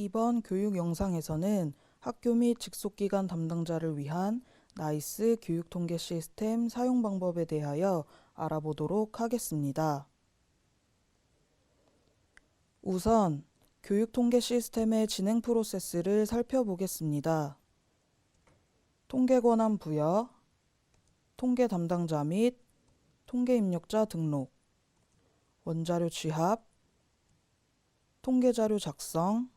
이번 교육 영상에서는 학교 및 직속기관 담당자를 위한 나이스 교육통계 시스템 사용 방법에 대하여 알아보도록 하겠습니다. 우선 교육통계 시스템의 진행 프로세스를 살펴보겠습니다. 통계 권한 부여, 통계 담당자 및 통계 입력자 등록, 원자료 취합, 통계 자료 작성,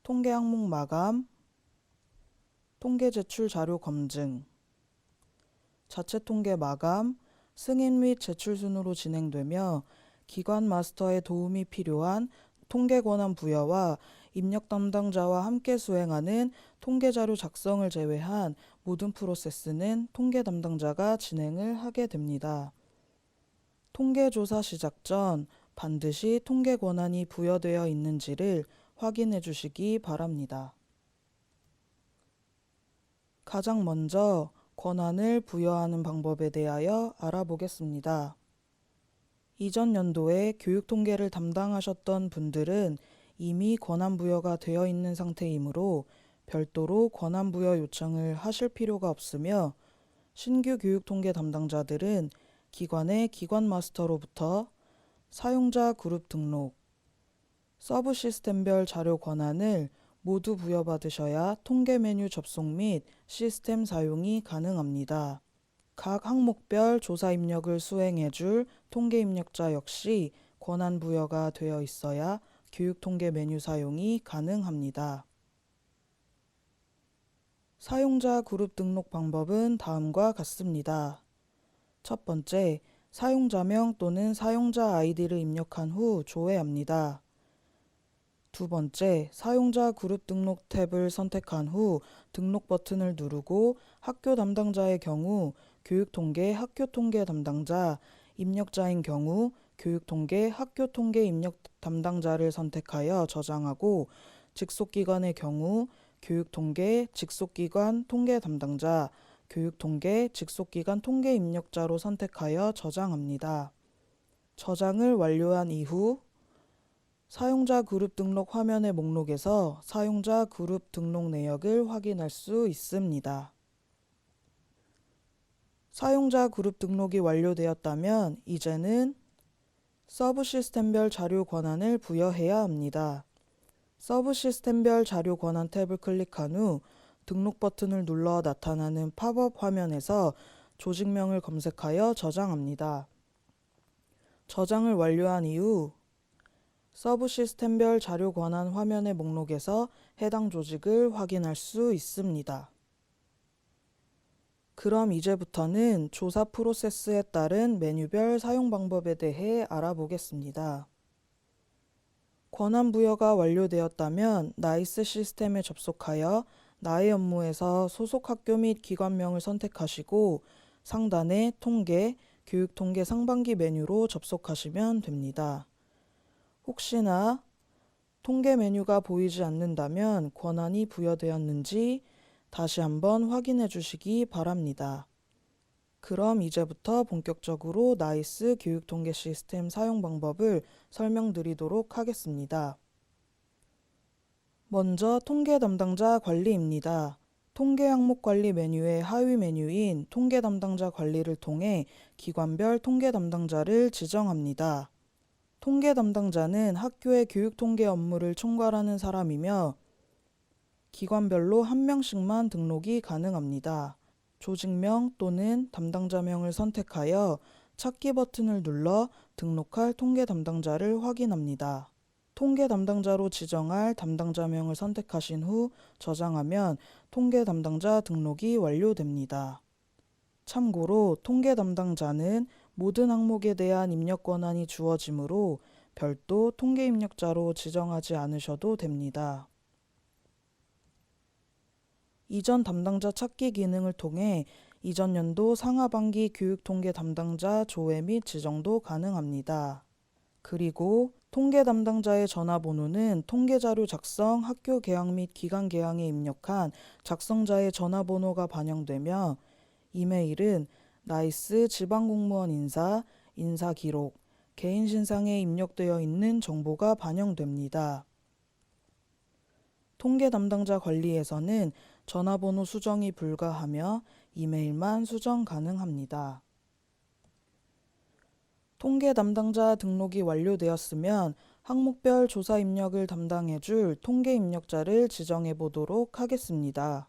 통계 항목 마감, 통계 제출 자료 검증, 자체 통계 마감, 승인 및 제출 순으로 진행되며 기관 마스터의 도움이 필요한 통계 권한 부여와 입력 담당자와 함께 수행하는 통계 자료 작성을 제외한 모든 프로세스는 통계 담당자가 진행을 하게 됩니다. 통계 조사 시작 전 반드시 통계 권한이 부여되어 있는지를 확인해 주시기 바랍니다. 가장 먼저 권한을 부여하는 방법에 대하여 알아보겠습니다. 이전 연도에 교육통계를 담당하셨던 분들은 이미 권한 부여가 되어 있는 상태이므로 별도로 권한 부여 요청을 하실 필요가 없으며, 신규 교육통계 담당자들은 기관의 기관 마스터로부터 사용자 그룹 등록, 서브 시스템별 자료 권한을 모두 부여받으셔야 통계 메뉴 접속 및 시스템 사용이 가능합니다. 각 항목별 조사 입력을 수행해줄 통계 입력자 역시 권한 부여가 되어 있어야 교육통계 메뉴 사용이 가능합니다. 사용자 그룹 등록 방법은 다음과 같습니다. 첫 번째, 사용자명 또는 사용자 아이디를 입력한 후 조회합니다. 두 번째, 사용자 그룹 등록 탭을 선택한 후 등록 버튼을 누르고 학교 담당자의 경우 교육통계 학교통계 담당자, 입력자인 경우 교육통계 학교통계 입력 담당자를 선택하여 저장하고, 직속기관의 경우 교육통계 직속기관 통계 담당자, 교육통계 직속기관 통계 입력자로 선택하여 저장합니다. 저장을 완료한 이후 사용자 그룹 등록 화면의 목록에서 사용자 그룹 등록 내역을 확인할 수 있습니다. 사용자 그룹 등록이 완료되었다면 이제는 서브 시스템별 자료 권한을 부여해야 합니다. 서브 시스템별 자료 권한 탭을 클릭한 후 등록 버튼을 눌러 나타나는 팝업 화면에서 조직명을 검색하여 저장합니다. 저장을 완료한 이후 서브 시스템별 자료 권한 화면의 목록에서 해당 조직을 확인할 수 있습니다. 그럼 이제부터는 조사 프로세스에 따른 메뉴별 사용 방법에 대해 알아보겠습니다. 권한 부여가 완료되었다면 나이스 시스템에 접속하여 나의 업무에서 소속 학교 및 기관명을 선택하시고 상단의 통계, 교육통계 상반기 메뉴로 접속하시면 됩니다. 혹시나 통계 메뉴가 보이지 않는다면 권한이 부여되었는지 다시 한번 확인해 주시기 바랍니다. 그럼 이제부터 본격적으로 나이스 교육통계 시스템 사용 방법을 설명드리도록 하겠습니다. 먼저 통계 담당자 관리입니다. 통계 항목 관리 메뉴의 하위 메뉴인 통계 담당자 관리를 통해 기관별 통계 담당자를 지정합니다. 통계 담당자는 학교의 교육통계 업무를 총괄하는 사람이며 기관별로 한 명씩만 등록이 가능합니다. 조직명 또는 담당자명을 선택하여 찾기 버튼을 눌러 등록할 통계 담당자를 확인합니다. 통계 담당자로 지정할 담당자명을 선택하신 후 저장하면 통계 담당자 등록이 완료됩니다. 참고로 통계 담당자는 모든 항목에 대한 입력 권한이 주어지므로 별도 통계 입력자로 지정하지 않으셔도 됩니다. 이전 담당자 찾기 기능을 통해 이전 연도 상하반기 교육통계 담당자 조회 및 지정도 가능합니다. 그리고 통계 담당자의 전화번호는 통계자료 작성, 학교 개학 및 기관 개항에 입력한 작성자의 전화번호가 반영되며, 이메일은 나이스 지방공무원 인사 기록, 개인 신상에 입력되어 있는 정보가 반영됩니다. 통계 담당자 관리에서는 전화번호 수정이 불가하며 이메일만 수정 가능합니다. 통계 담당자 등록이 완료되었으면 항목별 조사 입력을 담당해줄 통계 입력자를 지정해 보도록 하겠습니다.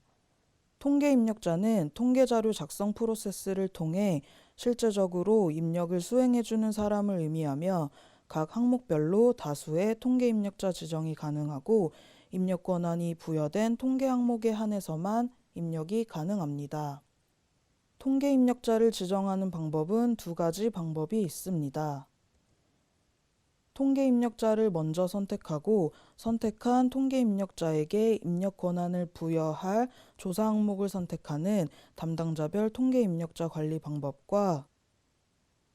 통계 입력자는 통계자료 작성 프로세스를 통해 실제적으로 입력을 수행해주는 사람을 의미하며 각 항목별로 다수의 통계 입력자 지정이 가능하고 입력 권한이 부여된 통계 항목에 한해서만 입력이 가능합니다. 통계 입력자를 지정하는 방법은 두 가지 방법이 있습니다. 통계 입력자를 먼저 선택하고 선택한 통계 입력자에게 입력 권한을 부여할 조사 항목을 선택하는 담당자별 통계 입력자 관리 방법과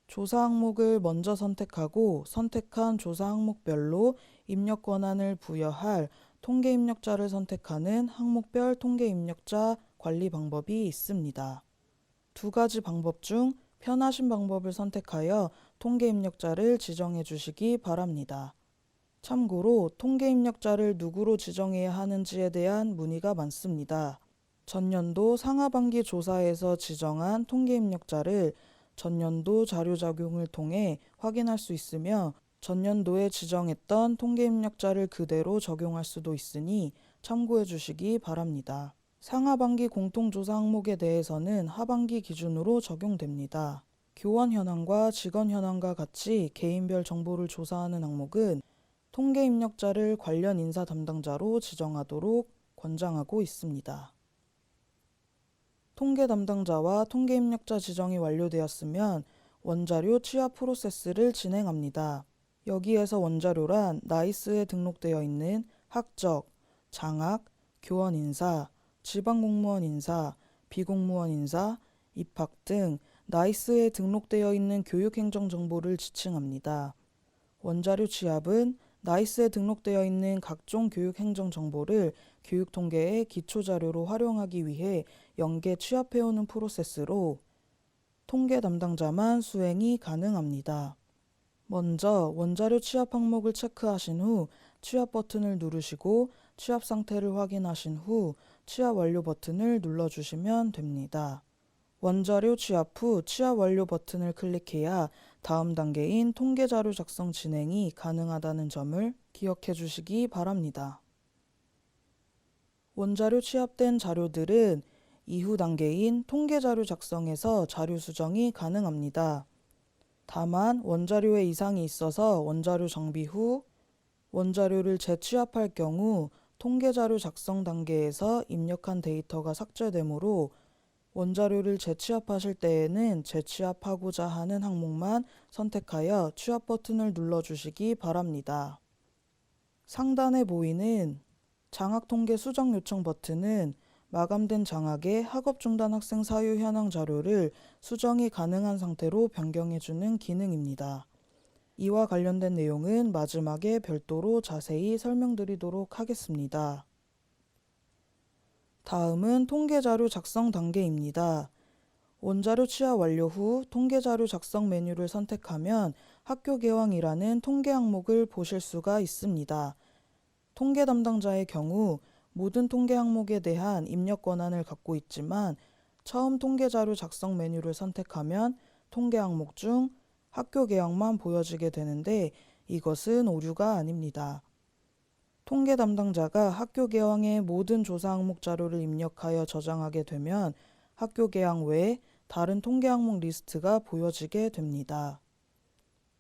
조사 항목을 먼저 선택하고 선택한 조사 항목별로 입력 권한을 부여할 통계 입력자를 선택하는 항목별 통계 입력자 관리 방법이 있습니다. 두 가지 방법 중 편하신 방법을 선택하여 통계 입력자를 지정해 주시기 바랍니다. 참고로 통계 입력자를 누구로 지정해야 하는지에 대한 문의가 많습니다. 전년도 상하반기 조사에서 지정한 통계 입력자를 전년도 자료 작용을 통해 확인할 수 있으며 전년도에 지정했던 통계 입력자를 그대로 적용할 수도 있으니 참고해 주시기 바랍니다. 상하반기 공통조사 항목에 대해서는 하반기 기준으로 적용됩니다. 교원 현황과 직원 현황과 같이 개인별 정보를 조사하는 항목은 통계 입력자를 관련 인사 담당자로 지정하도록 권장하고 있습니다. 통계 담당자와 통계 입력자 지정이 완료되었으면 원자료 취합 프로세스를 진행합니다. 여기에서 원자료란 나이스에 등록되어 있는 학적, 장학, 교원 인사, 지방공무원 인사, 비공무원 인사, 입학 등 나이스에 등록되어 있는 교육행정 정보를 지칭합니다. 원자료 취합은 나이스에 등록되어 있는 각종 교육행정 정보를 교육통계의 기초자료로 활용하기 위해 연계 취합해오는 프로세스로 통계 담당자만 수행이 가능합니다. 먼저 원자료 취합 항목을 체크하신 후 취합 버튼을 누르시고 취합 상태를 확인하신 후 취합 완료 버튼을 눌러주시면 됩니다. 원자료 취합 후 취합 완료 버튼을 클릭해야 다음 단계인 통계자료 작성 진행이 가능하다는 점을 기억해 주시기 바랍니다. 원자료 취합된 자료들은 이후 단계인 통계자료 작성에서 자료 수정이 가능합니다. 다만 원자료에 이상이 있어서 원자료 정비 후 원자료를 재취합할 경우 통계자료 작성 단계에서 입력한 데이터가 삭제되므로 원자료를 재취합하실 때에는 재취합하고자 하는 항목만 선택하여 취합 버튼을 눌러주시기 바랍니다. 상단에 보이는 장학통계 수정 요청 버튼은 마감된 장학의 학업 중단 학생 사유 현황 자료를 수정이 가능한 상태로 변경해주는 기능입니다. 이와 관련된 내용은 마지막에 별도로 자세히 설명드리도록 하겠습니다. 다음은 통계자료 작성 단계입니다. 원자료 취합 완료 후 통계자료 작성 메뉴를 선택하면 학교 개황이라는 통계 항목을 보실 수가 있습니다. 통계 담당자의 경우 모든 통계 항목에 대한 입력 권한을 갖고 있지만 처음 통계자료 작성 메뉴를 선택하면 통계 항목 중 학교 개황만 보여지게 되는데 이것은 오류가 아닙니다. 통계 담당자가 학교 개황의 모든 조사 항목 자료를 입력하여 저장하게 되면 학교 개황 외에 다른 통계 항목 리스트가 보여지게 됩니다.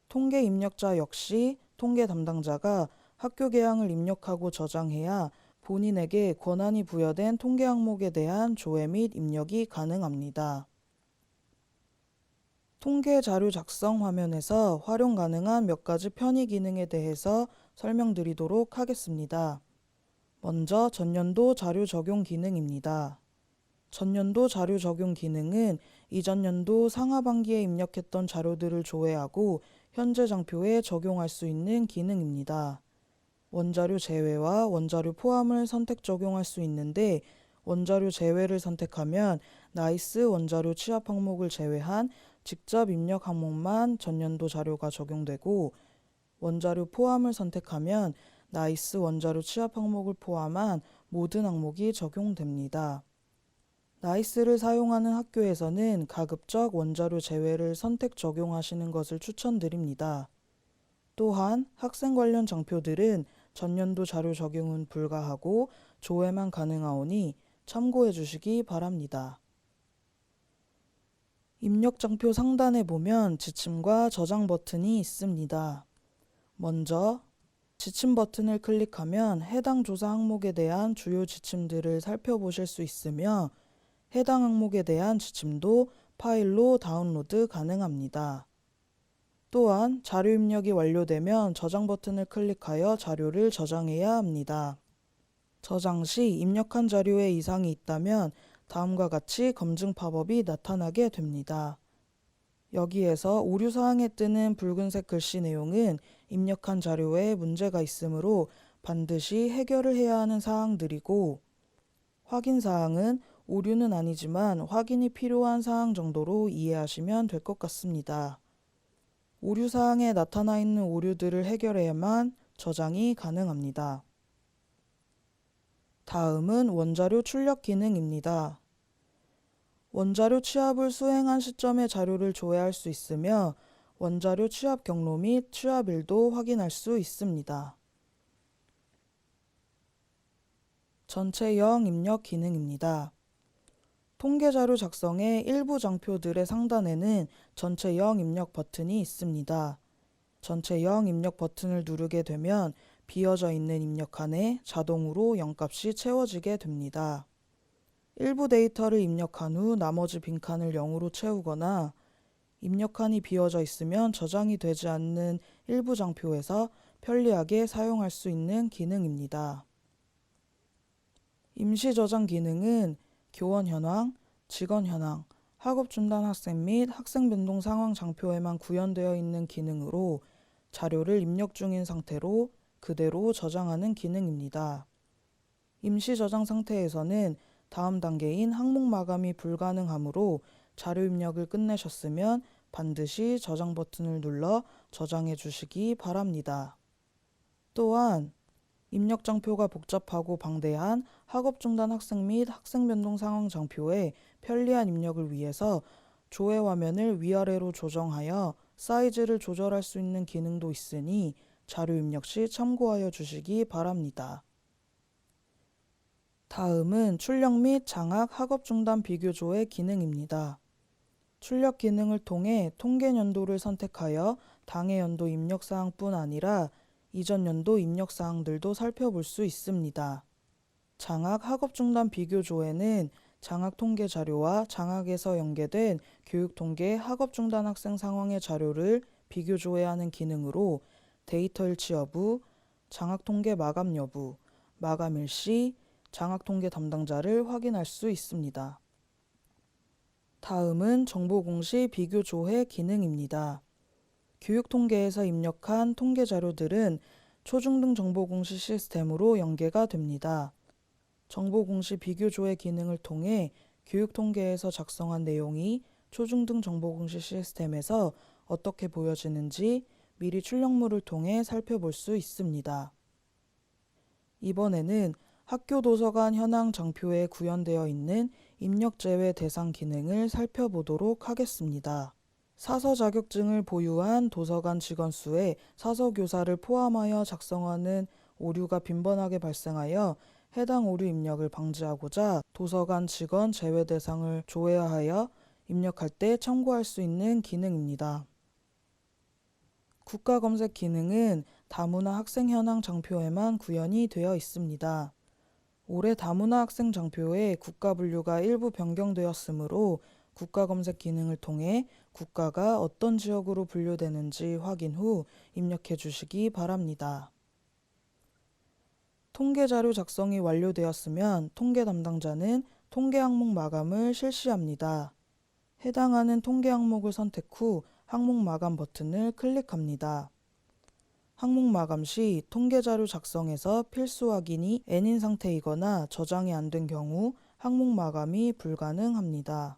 통계 입력자 역시 통계 담당자가 학교 개황을 입력하고 저장해야 본인에게 권한이 부여된 통계 항목에 대한 조회 및 입력이 가능합니다. 통계 자료 작성 화면에서 활용 가능한 몇 가지 편의 기능에 대해서 설명드리도록 하겠습니다. 먼저 전년도 자료 적용 기능입니다. 전년도 자료 적용 기능은 이전 연도 상하반기에 입력했던 자료들을 조회하고 현재 장표에 적용할 수 있는 기능입니다. 원자료 제외와 원자료 포함을 선택 적용할 수 있는데 원자료 제외를 선택하면 나이스 원자료 취합 항목을 제외한 직접 입력 항목만 전년도 자료가 적용되고 원자료 포함을 선택하면 나이스 원자료 취합 항목을 포함한 모든 항목이 적용됩니다. 나이스를 사용하는 학교에서는 가급적 원자료 제외를 선택 적용하시는 것을 추천드립니다. 또한 학생 관련 장표들은 전년도 자료 적용은 불가하고 조회만 가능하오니 참고해 주시기 바랍니다. 입력 장표 상단에 보면 지침과 저장 버튼이 있습니다. 먼저 지침 버튼을 클릭하면 해당 조사 항목에 대한 주요 지침들을 살펴보실 수 있으며 해당 항목에 대한 지침도 파일로 다운로드 가능합니다. 또한 자료 입력이 완료되면 저장 버튼을 클릭하여 자료를 저장해야 합니다. 저장 시 입력한 자료에 이상이 있다면 다음과 같이 검증 팝업이 나타나게 됩니다. 여기에서 오류 사항에 뜨는 붉은색 글씨 내용은 입력한 자료에 문제가 있으므로 반드시 해결을 해야 하는 사항들이고, 확인 사항은 오류는 아니지만 확인이 필요한 사항 정도로 이해하시면 될 것 같습니다. 오류 사항에 나타나 있는 오류들을 해결해야만 저장이 가능합니다. 다음은 원자료 출력 기능입니다. 원자료 취합을 수행한 시점의 자료를 조회할 수 있으며 원자료 취합 경로 및 취합일도 확인할 수 있습니다. 전체형 입력 기능입니다. 통계자료 작성의 일부 장표들의 상단에는 전체형 입력 버튼이 있습니다. 전체형 입력 버튼을 누르게 되면 비어져 있는 입력칸에 자동으로 0값이 채워지게 됩니다. 일부 데이터를 입력한 후 나머지 빈칸을 0으로 채우거나 입력칸이 비어져 있으면 저장이 되지 않는 일부 장표에서 편리하게 사용할 수 있는 기능입니다. 임시 저장 기능은 교원 현황, 직원 현황, 학업 중단 학생 및 학생 변동 상황 장표에만 구현되어 있는 기능으로 자료를 입력 중인 상태로 그대로 저장하는 기능입니다. 임시 저장 상태에서는 다음 단계인 항목 마감이 불가능하므로 자료 입력을 끝내셨으면 반드시 저장 버튼을 눌러 저장해 주시기 바랍니다. 또한 입력 장표가 복잡하고 방대한 학업 중단 학생 및 학생 변동 상황 장표에 편리한 입력을 위해서 조회 화면을 위아래로 조정하여 사이즈를 조절할 수 있는 기능도 있으니 자료 입력 시 참고하여 주시기 바랍니다. 다음은 출력 및 장학 학업 중단 비교 조회 기능입니다. 출력 기능을 통해 통계 연도를 선택하여 당해 연도 입력 사항뿐 아니라 이전 연도 입력 사항들도 살펴볼 수 있습니다. 장학 학업 중단 비교 조회는 장학 통계 자료와 장학에서 연계된 교육 통계 학업 중단 학생 상황의 자료를 비교 조회하는 기능으로 데이터 일치 여부, 장학 통계 마감 여부, 마감 일시, 장학 통계 담당자를 확인할 수 있습니다. 다음은 정보 공시 비교 조회 기능입니다. 교육 통계에서 입력한 통계 자료들은 초중등 정보 공시 시스템으로 연계가 됩니다. 정보 공시 비교 조회 기능을 통해 교육 통계에서 작성한 내용이 초중등 정보 공시 시스템에서 어떻게 보여지는지 미리 출력물을 통해 살펴볼 수 있습니다. 이번에는 학교 도서관 현황 장표에 구현되어 있는 입력 제외 대상 기능을 살펴보도록 하겠습니다. 사서 자격증을 보유한 도서관 직원 수에 사서 교사를 포함하여 작성하는 오류가 빈번하게 발생하여 해당 오류 입력을 방지하고자 도서관 직원 제외 대상을 조회하여 입력할 때 참고할 수 있는 기능입니다. 국가검색 기능은 다문화 학생 현황 장표에만 구현이 되어 있습니다. 올해 다문화 학생 장표에 국가 분류가 일부 변경되었으므로 국가검색 기능을 통해 국가가 어떤 지역으로 분류되는지 확인 후 입력해 주시기 바랍니다. 통계자료 작성이 완료되었으면 통계 담당자는 통계 항목 마감을 실시합니다. 해당하는 통계 항목을 선택 후 항목 마감 버튼을 클릭합니다. 항목 마감 시 통계자료 작성에서 필수 확인이 N인 상태이거나 저장이 안 된 경우 항목 마감이 불가능합니다.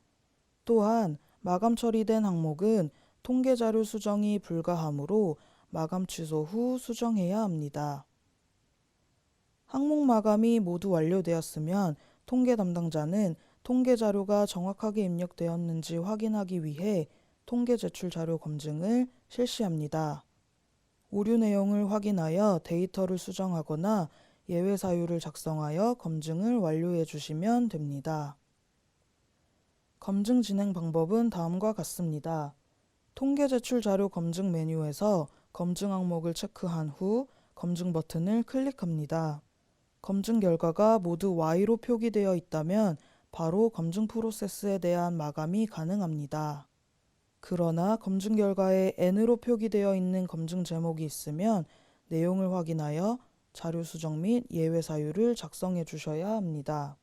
또한 마감 처리된 항목은 통계자료 수정이 불가하므로 마감 취소 후 수정해야 합니다. 항목 마감이 모두 완료되었으면 통계 담당자는 통계 자료가 정확하게 입력되었는지 확인하기 위해 통계 제출 자료 검증을 실시합니다. 오류 내용을 확인하여 데이터를 수정하거나 예외 사유를 작성하여 검증을 완료해 주시면 됩니다. 검증 진행 방법은 다음과 같습니다. 통계 제출 자료 검증 메뉴에서 검증 항목을 체크한 후 검증 버튼을 클릭합니다. 검증 결과가 모두 Y로 표기되어 있다면 바로 검증 프로세스에 대한 마감이 가능합니다. 그러나 검증 결과에 N으로 표기되어 있는 검증 제목이 있으면 내용을 확인하여 자료 수정 및 예외 사유를 작성해 주셔야 합니다.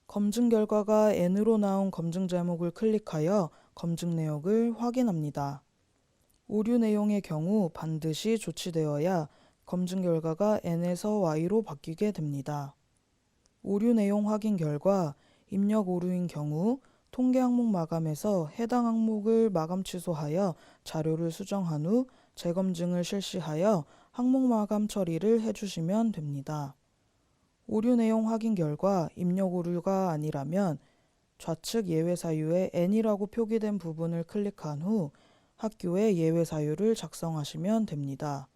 검증 결과가 N으로 나온 검증 제목을 클릭하여 검증 내역을 확인합니다. 오류 내용의 경우 반드시 조치되어야 검증 결과가 N에서 Y로 바뀌게 됩니다. 오류 내용 확인 결과 입력 오류인 경우 통계 항목 마감에서 해당 항목을 마감 취소하여 자료를 수정한 후 재검증을 실시하여 항목 마감 처리를 해주시면 됩니다. 오류 내용 확인 결과 입력 오류가 아니라면 좌측 예외 사유에 N이라고 표기된 부분을 클릭한 후 학교의 예외 사유를 작성하시면 됩니다.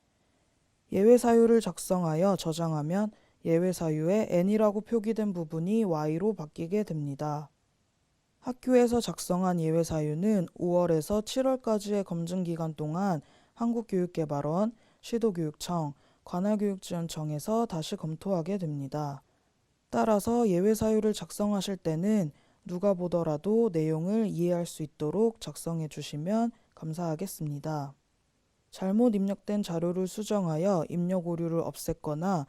예외 사유를 작성하여 저장하면 예외 사유에 N이라고 표기된 부분이 Y로 바뀌게 됩니다. 학교에서 작성한 예외 사유는 5월에서 7월까지의 검증 기간 동안 한국교육개발원, 시도교육청, 관할교육지원청에서 다시 검토하게 됩니다. 따라서 예외 사유를 작성하실 때는 누가 보더라도 내용을 이해할 수 있도록 작성해 주시면 감사하겠습니다. 잘못 입력된 자료를 수정하여 입력 오류를 없앴거나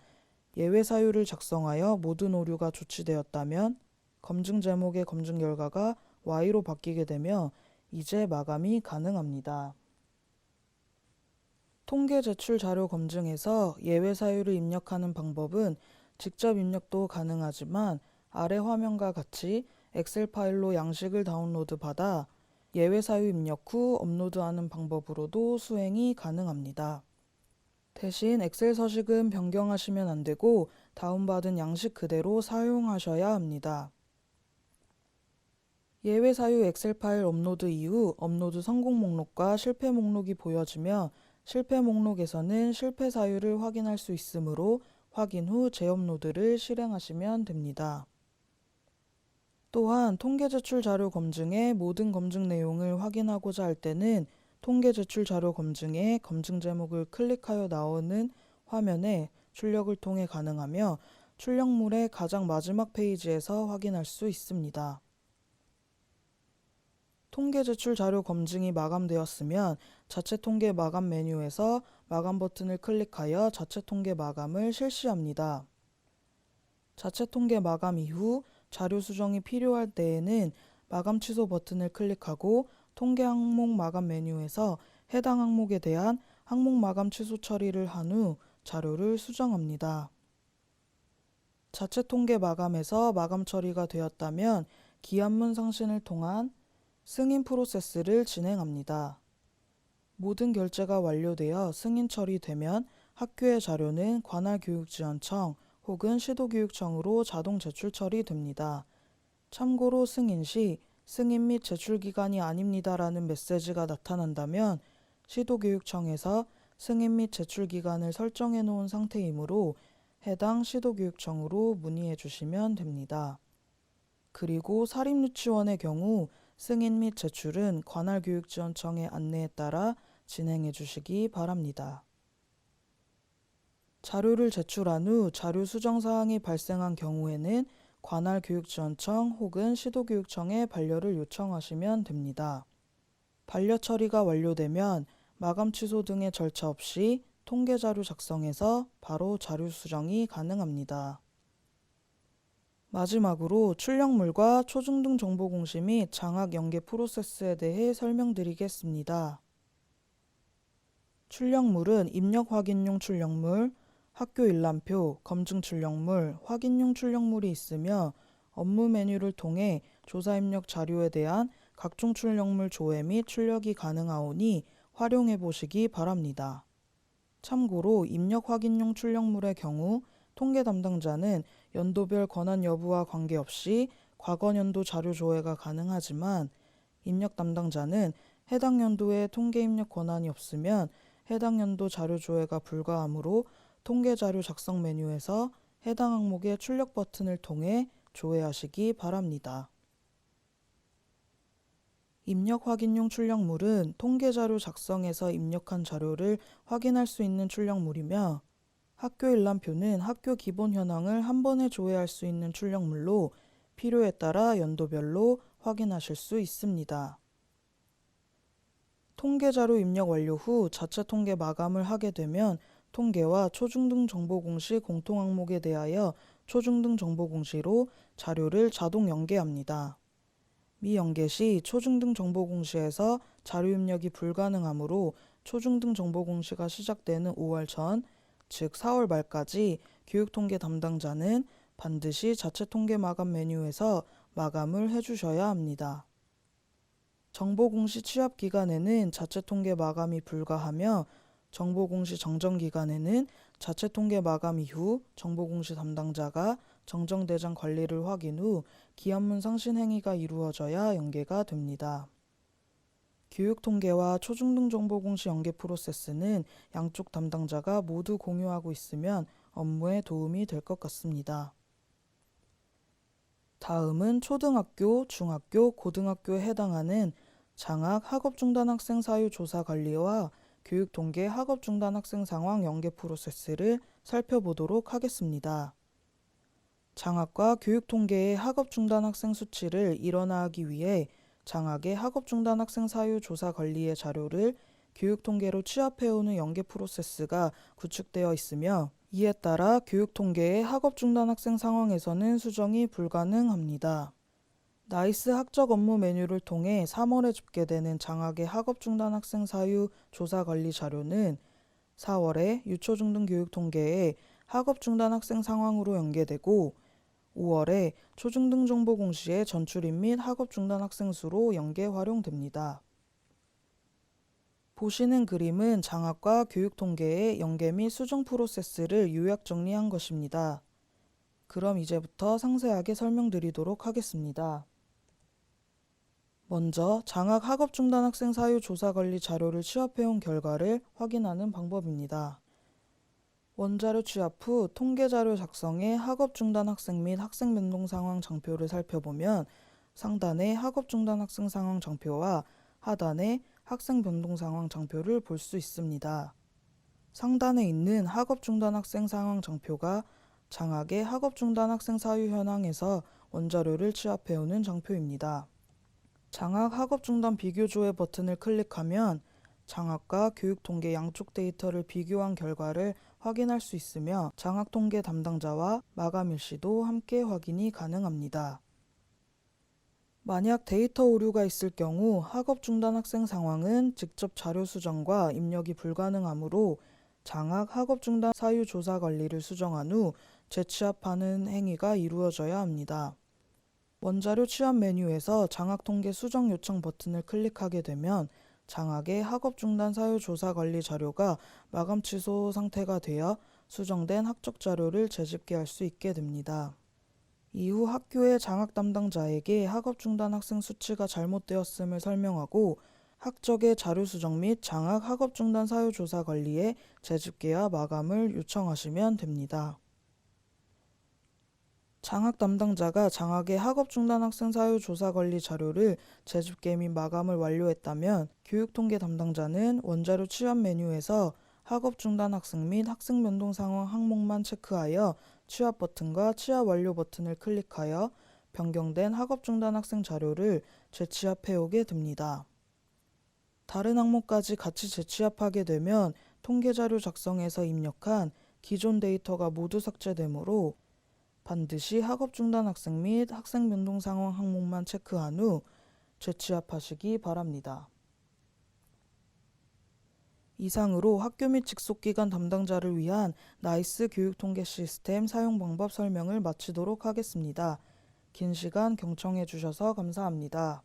예외 사유를 작성하여 모든 오류가 조치되었다면 검증 제목의 검증 결과가 Y로 바뀌게 되며 이제 마감이 가능합니다. 통계 제출 자료 검증에서 예외 사유를 입력하는 방법은 직접 입력도 가능하지만 아래 화면과 같이 엑셀 파일로 양식을 다운로드 받아 예외 사유 입력 후 업로드하는 방법으로도 수행이 가능합니다. 대신 엑셀 서식은 변경하시면 안 되고 다운받은 양식 그대로 사용하셔야 합니다. 예외 사유 엑셀 파일 업로드 이후 업로드 성공 목록과 실패 목록이 보여지며 실패 목록에서는 실패 사유를 확인할 수 있으므로 확인 후 재업로드를 실행하시면 됩니다. 또한 통계 제출 자료 검증의 모든 검증 내용을 확인하고자 할 때는 통계 제출 자료 검증의 검증 제목을 클릭하여 나오는 화면에 출력을 통해 가능하며 출력물의 가장 마지막 페이지에서 확인할 수 있습니다. 통계 제출 자료 검증이 마감되었으면 자체 통계 마감 메뉴에서 마감 버튼을 클릭하여 자체 통계 마감을 실시합니다. 자체 통계 마감 이후 자료 수정이 필요할 때에는 마감 취소 버튼을 클릭하고 통계 항목 마감 메뉴에서 해당 항목에 대한 항목 마감 취소 처리를 한 후 자료를 수정합니다. 자체 통계 마감에서 마감 처리가 되었다면 기한문 상신을 통한 승인 프로세스를 진행합니다. 모든 결제가 완료되어 승인 처리되면 학교의 자료는 관할교육지원청 혹은 시도교육청으로 자동 제출 처리됩니다. 참고로 승인 시 승인 및 제출 기간이 아닙니다라는 메시지가 나타난다면 시도교육청에서 승인 및 제출 기간을 설정해 놓은 상태이므로 해당 시도교육청으로 문의해 주시면 됩니다. 그리고 사립유치원의 경우 승인 및 제출은 관할교육지원청의 안내에 따라 진행해 주시기 바랍니다. 자료를 제출한 후 자료 수정 사항이 발생한 경우에는 관할교육지원청 혹은 시도교육청에 반려를 요청하시면 됩니다. 반려 처리가 완료되면 마감 취소 등의 절차 없이 통계 자료 작성해서 바로 자료 수정이 가능합니다. 마지막으로 출력물과 초중등 정보 공시 및 장학 연계 프로세스에 대해 설명드리겠습니다. 출력물은 입력 확인용 출력물, 학교 일람표, 검증 출력물, 확인용 출력물이 있으며 업무 메뉴를 통해 조사 입력 자료에 대한 각종 출력물 조회 및 출력이 가능하오니 활용해 보시기 바랍니다. 참고로 입력 확인용 출력물의 경우 통계 담당자는 연도별 권한 여부와 관계없이 과거 연도 자료 조회가 가능하지만 입력 담당자는 해당 연도에 통계 입력 권한이 없으면 해당 연도 자료 조회가 불가하므로 통계 자료 작성 메뉴에서 해당 항목의 출력 버튼을 통해 조회하시기 바랍니다. 입력 확인용 출력물은 통계 자료 작성에서 입력한 자료를 확인할 수 있는 출력물이며 학교 일람표는 학교 기본 현황을 한 번에 조회할 수 있는 출력물로 필요에 따라 연도별로 확인하실 수 있습니다. 통계 자료 입력 완료 후 자체 통계 마감을 하게 되면 통계와 초중등 정보 공시 공통 항목에 대하여 초중등 정보 공시로 자료를 자동 연계합니다. 미연계 시 초중등 정보 공시에서 자료 입력이 불가능하므로 초중등 정보 공시가 시작되는 5월 전, 즉 4월 말까지 교육통계 담당자는 반드시 자체 통계 마감 메뉴에서 마감을 해주셔야 합니다. 정보공시 취합 기간에는 자체 통계 마감이 불가하며 정보공시 정정 기간에는 자체 통계 마감 이후 정보공시 담당자가 정정대장 관리를 확인 후 기한문 상신 행위가 이루어져야 연계가 됩니다. 교육통계와 초중등 정보공시 연계 프로세스는 양쪽 담당자가 모두 공유하고 있으면 업무에 도움이 될 것 같습니다. 다음은 초등학교, 중학교, 고등학교에 해당하는 장학 학업중단 학생 사유 조사 관리와 교육통계 학업중단 학생 상황 연계 프로세스를 살펴보도록 하겠습니다. 장학과 교육통계의 학업중단 학생 수치를 일원화하기 위해 장학의 학업중단 학생 사유 조사 관리의 자료를 교육통계로 취합해오는 연계 프로세스가 구축되어 있으며 이에 따라 교육통계의 학업중단 학생 상황에서는 수정이 불가능합니다. 나이스 학적 업무 메뉴를 통해 3월에 집계되는 장학의 학업중단 학생 사유 조사 관리 자료는 4월에 유초중등 교육통계의 학업중단 학생 상황으로 연계되고 5월에 초중등 정보 공시의 전출입 및 학업중단 학생 수로 연계 활용됩니다. 보시는 그림은 장학과 교육통계의 연계 및 수정 프로세스를 요약 정리한 것입니다. 그럼 이제부터 상세하게 설명드리도록 하겠습니다. 먼저 장학 학업중단 학생 사유 조사 관리 자료를 취합해온 결과를 확인하는 방법입니다. 원자료 취합 후 통계자료 작성의 학업중단 학생 및 학생 변동 상황 장표를 살펴보면 상단의 학업중단 학생 상황 장표와 하단의 학생 변동 상황 장표를 볼 수 있습니다. 상단에 있는 학업중단 학생 상황 장표가 장학의 학업중단 학생 사유 현황에서 원자료를 취합해오는 장표입니다. 장학 학업중단 비교조회 버튼을 클릭하면 장학과 교육통계 양쪽 데이터를 비교한 결과를 확인할 수 있으며 장학통계 담당자와 마감일시도 함께 확인이 가능합니다. 만약 데이터 오류가 있을 경우 학업중단 학생 상황은 직접 자료 수정과 입력이 불가능하므로 장학 학업중단 사유 조사 관리를 수정한 후 재취합하는 행위가 이루어져야 합니다. 원자료 취합 메뉴에서 장학통계 수정 요청 버튼을 클릭하게 되면 장학의 학업중단 사유 조사 관리 자료가 마감 취소 상태가 되어 수정된 학적 자료를 재집계할 수 있게 됩니다. 이후 학교의 장학 담당자에게 학업중단 학생 수치가 잘못되었음을 설명하고 학적의 자료 수정 및 장학 학업중단 사유 조사 관리의 재집계와 마감을 요청하시면 됩니다. 장학 담당자가 장학의 학업중단 학생 사유 조사 관리 자료를 재집계 및 마감을 완료했다면 교육통계 담당자는 원자료 취합 메뉴에서 학업중단 학생 및 학생 변동 상황 항목만 체크하여 취합 버튼과 취합 완료 버튼을 클릭하여 변경된 학업중단 학생 자료를 재취합해오게 됩니다. 다른 항목까지 같이 재취합하게 되면 통계자료 작성에서 입력한 기존 데이터가 모두 삭제되므로 반드시 학업중단 학생 및 학생 변동 상황 항목만 체크한 후 재취합하시기 바랍니다. 이상으로 학교 및 직속기관 담당자를 위한 나이스 교육통계 시스템 사용 방법 설명을 마치도록 하겠습니다. 긴 시간 경청해 주셔서 감사합니다.